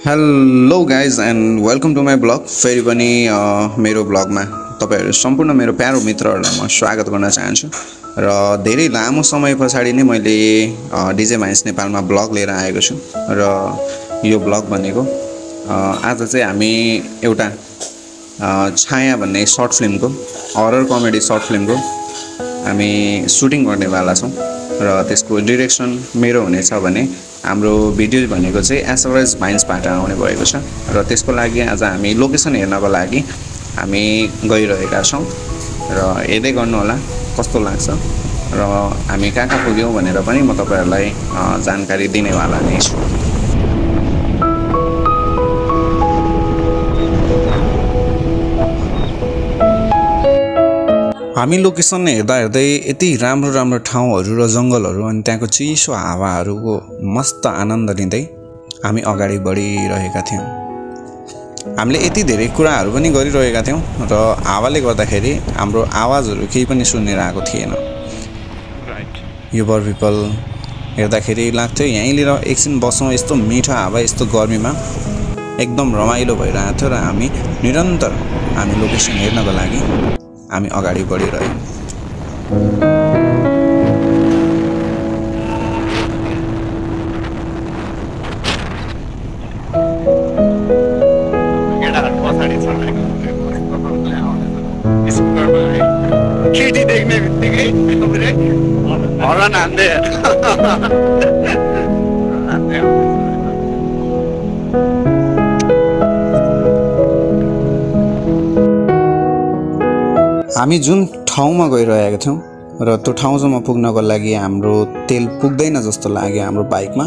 Hello guys and welcome to my blog. फेरि पनि मेरो ब्लगमा तपाईँहरू सम्पूर्ण मेरो प्यारो मित्रहरूलाई म स्वागत गर्न चाहन्छु। र धेरै लामो समय पछाडि नै मैले डिजे माइन्स नेपालमा ब्लग लिएर आएको छु। र यो ब्लग भनेको आज चाहिँ हामी एउटा छाया भन्ने सर्ट फिल्मको हरर कमेडी सर्ट फिल्मको हामी सुटिङ गर्नेवाला छौँ। र त्यसको डिरेक्सन मेरो हुनेछ भने हाम्रो भिडियो भनेको चाहिँ एसआरएस माइन्सबाट आउने भएको छ। र त्यसको लागि आज हामी लोकेसन हेर्नको लागि हामी गइरहेका छौँ र हेर्दै गर्नुहोला कस्तो लाग्छ र हामी कहाँ पुग्यौँ भनेर पनि म तपाईँहरूलाई जानकारी दिनेवाला नै छु। हामी लोकेसन हेर्दा हेर्दै यति राम्रो राम्रो ठाउँहरू र जङ्गलहरू अनि त्यहाँको चिसो हावाहरूको मस्त आनन्द लिँदै हामी अगाडि बढिरहेका थियौँ। हामीले यति धेरै कुराहरू पनि गरिरहेका थियौँ र हावाले गर्दाखेरि हाम्रो आवाजहरू केही पनि सुनेर आएको थिएन। यो बर पिपल हेर्दाखेरि लाग्थ्यो यहीँनिर एकछिन बसौँ, यस्तो मिठो हावा यस्तो गर्मीमा एकदम रमाइलो भइरहेको थियो। र हामी निरन्तर हामी लोकेसन हेर्नको लागि हामी अगाडि बढिरह्यौँ। केटी देख्ने बित्तिकै हर्न हान्दै हामी जुन ठाउँमा गइरहेका थियौँ र त्यो ठाउँसम्म पुग्नको लागि हाम्रो तेल पुग्दैन जस्तो लाग्यो हाम्रो बाइकमा।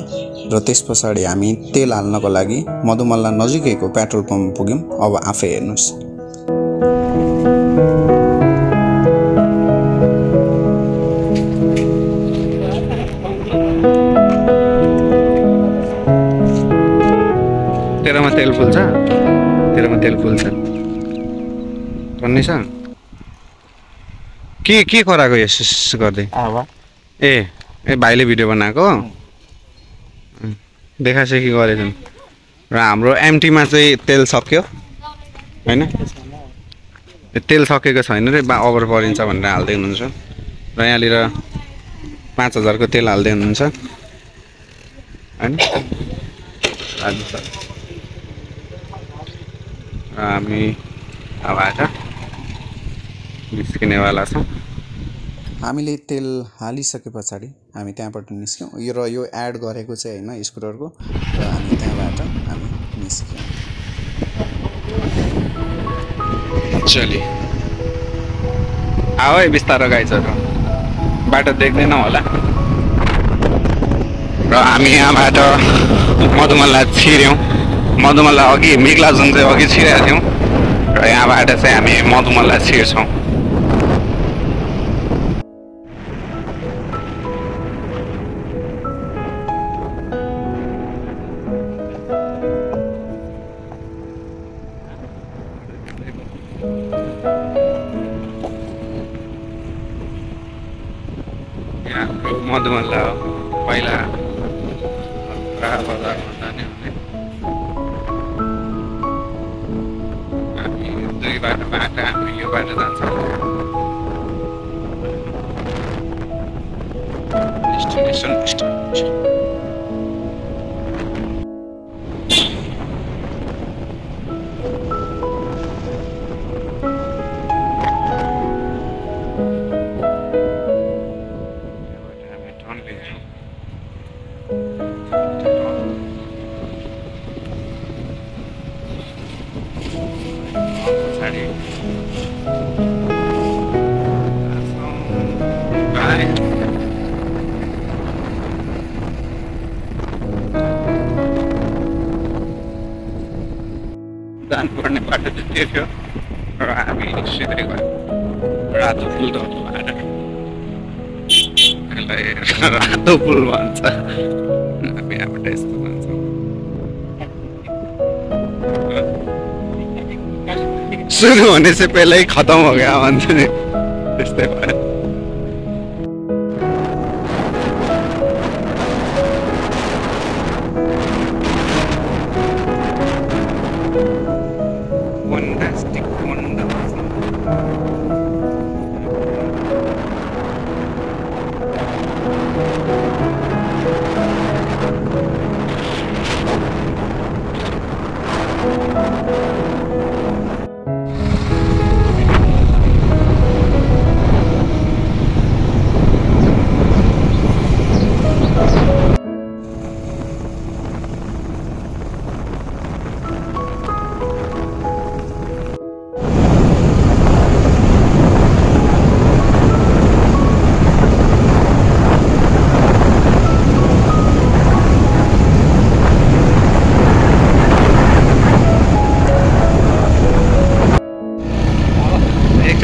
र त्यस पछाडि हामी तेल हाल्नको लागि मधुमल्ला नजिकैको पेट्रोल पम्प पुग्यौँ। अब आफै हेर्नुहोस्। तेरोमा तेल फुल्छ, तेरोमा तेल फुल्छ भन्ने छ। के कराएको यस गर्दै ए भाइले भिडियो बनाएको देखासेखी गरेछन्। र हाम्रो एमटीमा चाहिँ तेल सक्यो होइन, तेल सकेको छैन रे, ओभर परिन्छ भनेर हाल्दै हुनुहुन्छ। र यहाँनिर 5000 को तेल हाल्दै हुनुहुन्छ होइन। हामी अब आज निस्किनेवाला छौँ। हामीले तेल हालिसके पछाडि हामी त्यहाँबाट निस्क्यौँ। र यो एड गरेको चाहिँ होइन स्कुटरको। र हामी त्यहाँबाट हामी निस्क्यौँ। चलि आऊ है बिस्तारो गाइजहरू, बाटो देख्दैनौँ होला। र हामी यहाँबाट मधुमल्ला छिर्यौँ। मधुमल्ला अघि मेघलाजुङ चाहिँ अघि छिरेका थियौँ र यहाँबाट चाहिँ हामी मधुमल्ला छिर्छौँ। मधुमल्ला हो पहिला बजारमा जाने भने हामी दुई बाटोबाट हामी यो बाटो जान्छौँ। डेस्टिनेसन जानुपर्ने बाटो चाहिँ त्यो थियो र हामी सिधै गयौँ रातो पुल त बाटो। यसलाई रातो पुल भन्छ, हामी यहाँबाट यस्तो भन्छौँ। सुरु होने से पहले ही खत्म हो गया भन्छ नि, त्यस्तै भयो।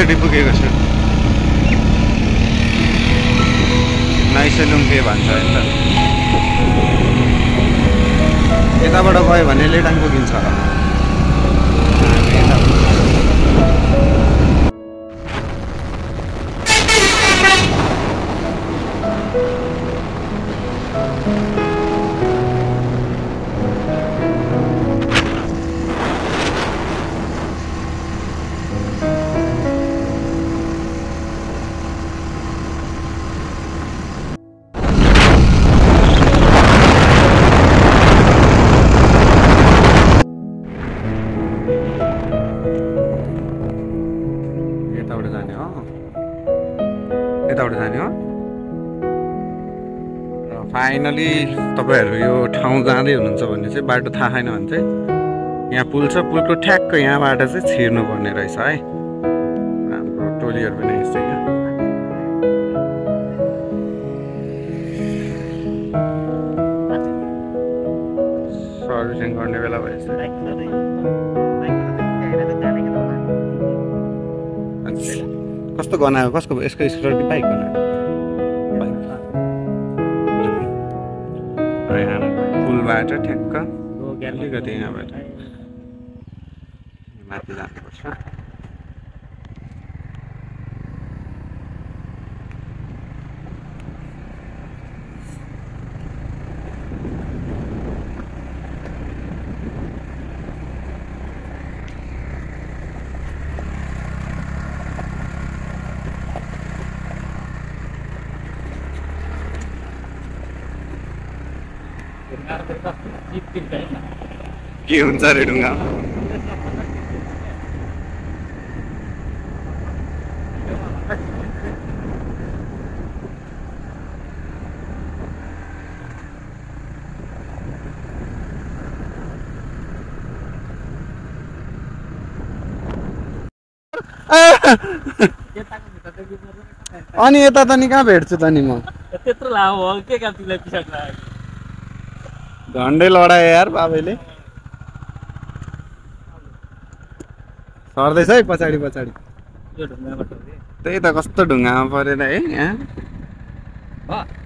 एकचोटि पुगेको छु नैसेलुङ्गे भन्छ होइन त यताबाट गयो भने लेटाङ पुगिन्छ होला यताबाट जाने हो र फाइनली तपाईँहरू यो ठाउँ जाँदै हुनुहुन्छ भने चाहिँ बाटो थाहा छैन भने चाहिँ यहाँ पुल छ पुलको ठ्याक्क यहाँबाट चाहिँ छिर्नु पर्ने रहेछ है हाम्रो टोलीहरू पनि यस्तै क्या सर्भिसिङ गर्ने बेला भएछ कस्तो गनायो कसको यसको स्कुटर कि बाइक गनायो यहाँ पुलबाट ठ्याक्क अलिकति यहाँबाट माथि जानुपर्छ के हुन्छ रे ढुङ्गा अनि यता त नि कहाँ भेट्छु त नि म त्यत्रो लामो हो के काम तिमीलाई पिछाड लाग्यो झन्डै लडायो यार बाबैले सर्दैछ है पछाडि पछाडि यो ढुङ्गाबाट त्यही त कस्तो ढुङ्गामा परेर है यहाँ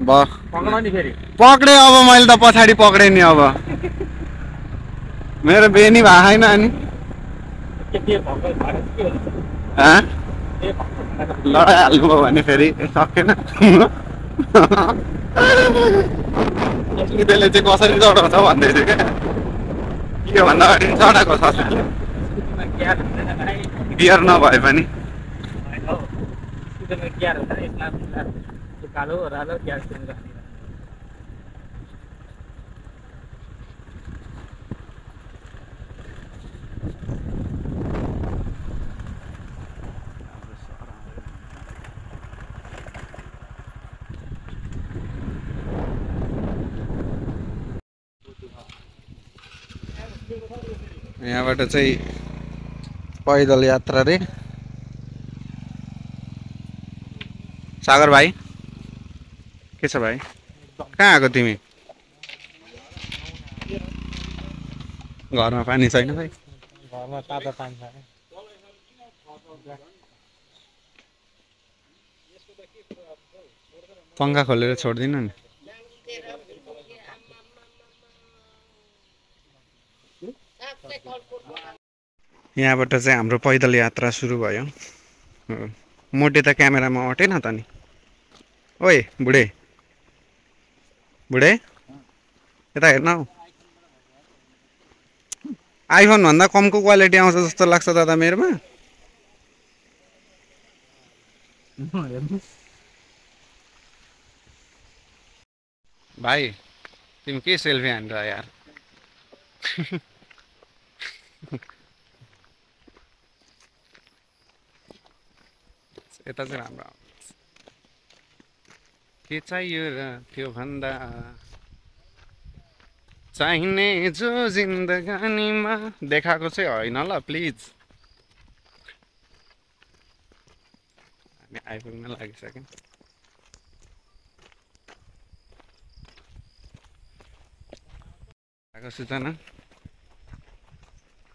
पक्राउ नि फेरि पक्रेँ अब मैले त पछाडि पक्रेँ नि अब मेरो बेनी भएको छैन अनि लडाइहाल्नुभयो भने फेरि सकेन त्यसले चाहिँ कसरी चढाउँछ भन्दै थियो क्या के भन्दा अगाडि चढाएको छ गियर नभए पनि कालो ओह्रालो ग्यास यहाँबाट चाहिँ पैदल यात्रा रे सागर भाइ के छ भाइ कहाँ आएको तिमी घरमा पानी छैन भाइ घरमा तातो पानी छ पङ्खा खोलेर छोड्दिनु नि यहाँबाट चाहिँ हाम्रो पैदल यात्रा सुरु भयो मोटे त क्यामेरामा अटेन त नि ओए बुढे बुढे यता हेर्न हौ आइफोन भन्दा कमको क्वालिटी आउँछ जस्तो लाग्छ दादा मेरोमा भाइ तिमी के सेल्फी हान्छ यार यता चाहिँ राम्रो के चाहियो र त्यो भन्दा चाहिने जो जिन्दगानीमा देखाएको चाहिँ होइन ल प्लिज हामी आइपुग्न लागिसक्यौँ आएको सूचना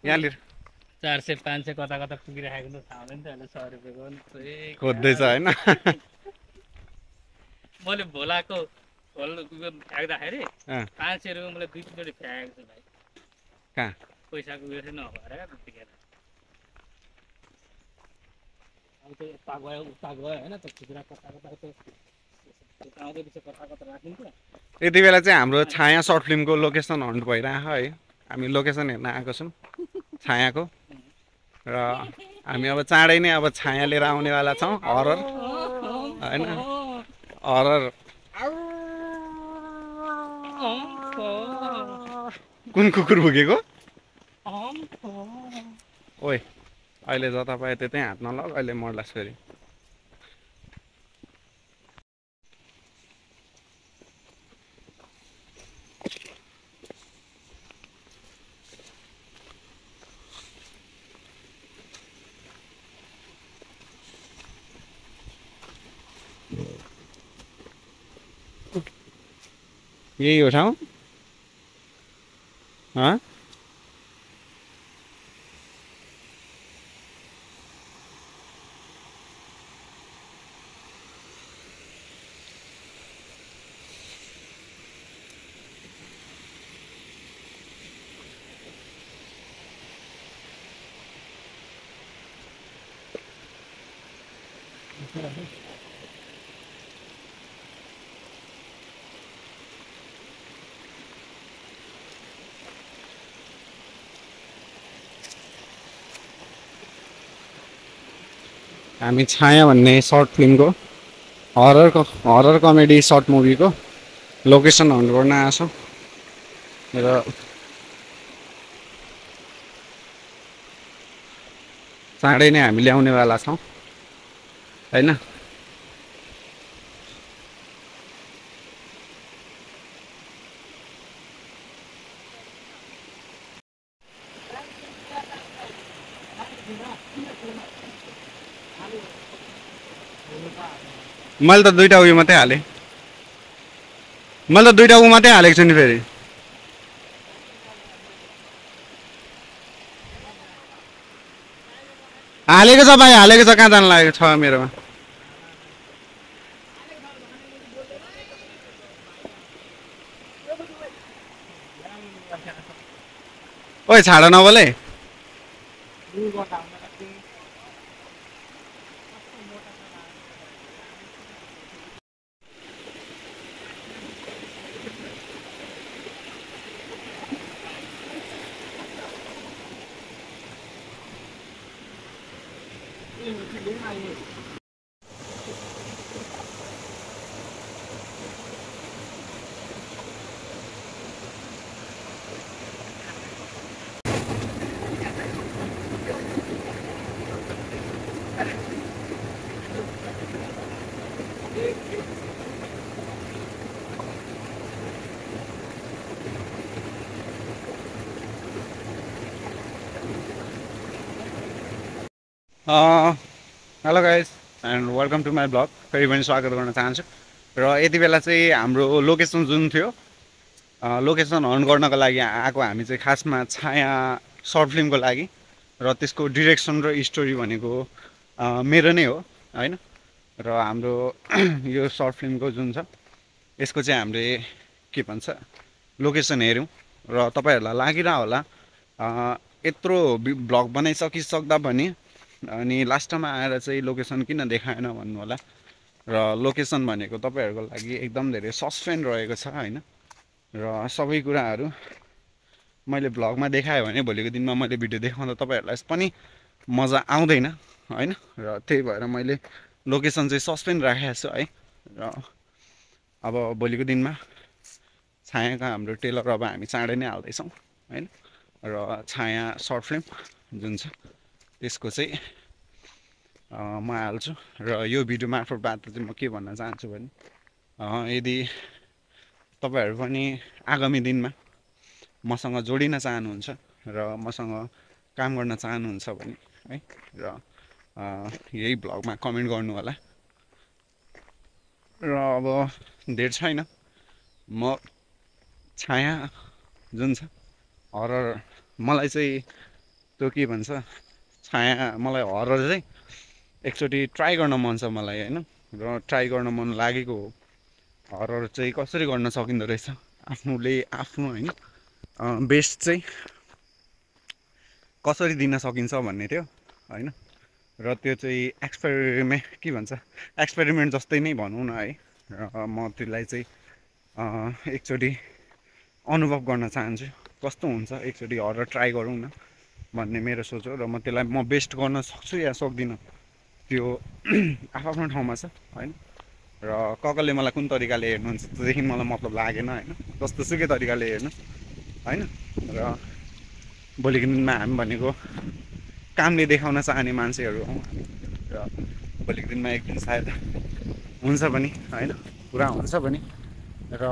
यहाँनिर 400 500 कता कता पुगिराखेको त थाहा हुँदैन त अहिले 100 रुपियाँको खोज्दैछ होइन मैले भोलाको खोल फ्याँक्दाखेरि अँ, 500 रुपियाँ मैले 2-3 चोटि फ्याँकेको छु भाइ कहाँ पैसाको उयो चाहिँ नभएर क्या त्यतिखेर अब त्यो यता गयो उता गयो होइन त्यो खुद्रा कता कता त्यो आउँदै पछि कता कता राखिन्छ यति बेला चाहिँ हाम्रो छाया सर्ट फिल्मको लोकेसन हन्ट भइरहेको है हामी लोकेसन हेर्न आएको छौँ छायाको र हामी अब चाँडै नै अब छाया लिएर आउनेवाला छौँ हरर होइन हरर कुन कुकुर भुकेको ओइ अहिले जता पायो त्यतै हात नलग अहिले मर्लास् फेरि यही हो ठाउँ हँ हामी छाया भन्ने सर्ट फिल्मको horror comedy short मुभीको location hunt गर्न आएको छौँ र चाँडै नै हामी ल्याउनेवाला छौँ होइन मैले त दुईवटा उयो मात्रै हालेँ मैले त दुईवटा उ मात्रै हालेको छु नि फेरि हालेको छ भाइ हालेको छ कहाँ जानु लागेको छ मेरोमा ओइ छाड नबोले hello guys and welcome to my blog फेरि पनि स्वागत गर्न चाहन्छु र यति बेला चाहिँ हाम्रो लोकेसन जुन थियो लोकेसन हन्ट गर्नको लागि आएको हामी चाहिँ खासमा छाया सर्ट फिल्मको लागि र त्यसको डिरेक्सन र स्टोरी भनेको मेरो नै हो होइन र हाम्रो यो सर्ट फिल्मको जुन छ यसको चाहिँ हामीले के भन्छ लोकेसन हेऱ्यौँ र तपाईँहरूलाई लागिरह होला यत्रो ब्लग बनाइसकिसक्दा पनि अनि लास्टमा आएर चाहिँ लोकेसन किन देखाएन भन्नु होला र लोकेसन भनेको तपाईँहरूको लागि एकदम धेरै सस्पेन्स रहेको छ होइन र सबै कुराहरू मैले भ्लगमा देखाएँ भने भोलिको दिनमा मैले भिडियो देखाउँदा तपाईँहरूलाई पनि मजा आउँदैन होइन र त्यही भएर मैले लोकेसन चाहिँ सस्पेन्ड राखेको छु है र अब भोलिको दिनमा छायाका हाम्रो टेलर अब हामी चाँडै नै हाल्दैछौँ होइन र छाया सर्ट फिल्म जुन छ त्यसको चाहिँ म हाल्छु र यो भिडियो मार्फतबाट चाहिँ म के भन्न चाहन्छु भने यदि तपाईँहरू पनि आगामी दिनमा मसँग जोडिन चाहनुहुन्छ र मसँग काम गर्न चाहनुहुन्छ भने है र यही भ्लगमा कमेन्ट गर्नु होला र अब धेर छैन म छाया जुन छ हरर मलाई चाहिँ त्यो के भन्छ छाया मलाई हरर चाहिँ एकचोटि ट्राई गर्न मन छ मलाई होइन, र ट्राई गर्न मन लागेको हो। हरर चाहिँ कसरी गर्न सकिँदो रहेछ आफूले आफ्नो होइन बेस्ट चाहिँ कसरी दिन सकिन्छ भन्ने थियो होइन। र त्यो चाहिँ के भन्छ एक्सपेरिमेन्ट जस्तै नै भनौँ न है। र म त्यसलाई चाहिँ एकचोटि अनुभव गर्न चाहन्छु कस्तो हुन्छ, एकचोटि हरर ट्राई गरौँ न भन्ने मेरो सोच हो। र म त्यसलाई बेस्ट गर्न सक्छु या सक्दिनँ त्यो आफ्नो ठाउँमा छ होइन। र कसले मलाई कुन तरिकाले हेर्नुहुन्छ त्योदेखि मलाई मतलब लागेन होइन, जस्तो सुकै तरिकाले हेर्नु होइन। र भोलिको दिनमा हामी भनेको कामले देखाउन चाहने मान्छेहरू हौँ हामी। र भोलिको दिनमा एक दिन सायद हुन्छ पनि होइन, पुरा हुन्छ पनि। र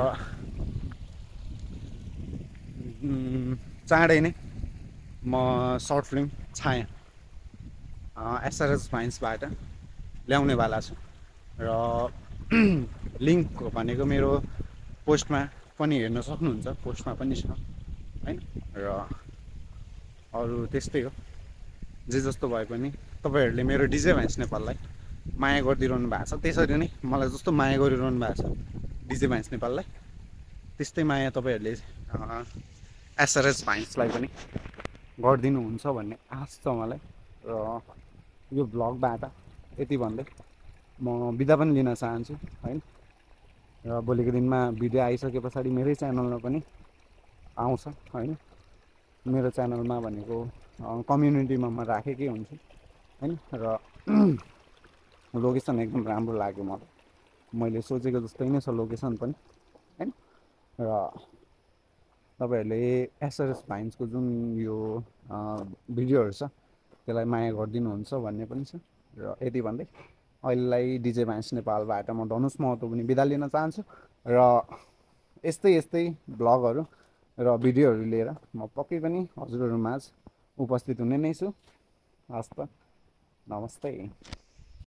चाँडै नै म सर्ट फिल्म छाया एसआरएस भाइन्सबाट ल्याउनेवाला छु। र लिङ्क भनेको मेरो पोस्टमा पनि हेर्न सक्नुहुन्छ, पोस्टमा पनि छ होइन। र अरू त्यस्तै हो, जे जस्तो भए पनि तपाईँहरूले मेरो डिजे भाइन्स नेपाललाई माया गरिदिइरहनु भएको छ, त्यसरी नै मलाई जस्तो माया गरिरहनु भएको छ डिजे भाइन्स नेपाललाई, त्यस्तै माया तपाईँहरूले एसआरएस भाइन्सलाई पनि गरिदिनुहुन्छ भन्ने आश छ मलाई। र यो भ्लगबाट यति भन्दै म बिदा पनि लिन चाहन्छु होइन। र भोलिको दिनमा भिडियो आइसके पछाडि मेरै च्यानलमा पनि आउँछ होइन। मेरो च्यानलमा भनेको कम्युनिटीमा म राखेकै हुन्छु होइन। र लोकेसन एकदम राम्रो लाग्यो मलाई, मैले सोचेको जस्तै नै छ लोकेसन पनि होइन। र तपाईँहरूले एसआरएस भाइन्सको जुन यो भिडियोहरू छ त्यसलाई माया गरिदिनुहुन्छ भन्ने पनि छ। र यति भन्दै अहिलेलाई डिजे भाइन्स नेपालबाट म धनुष महतो पनि बिदा लिन चाहन्छु। र यस्तै यस्तै भ्लगहरू र भिडियोहरू लिएर म पक्कै पनि हजुरहरूमाझ उपस्थित हुने नै छु। हस् त, नमस्ते।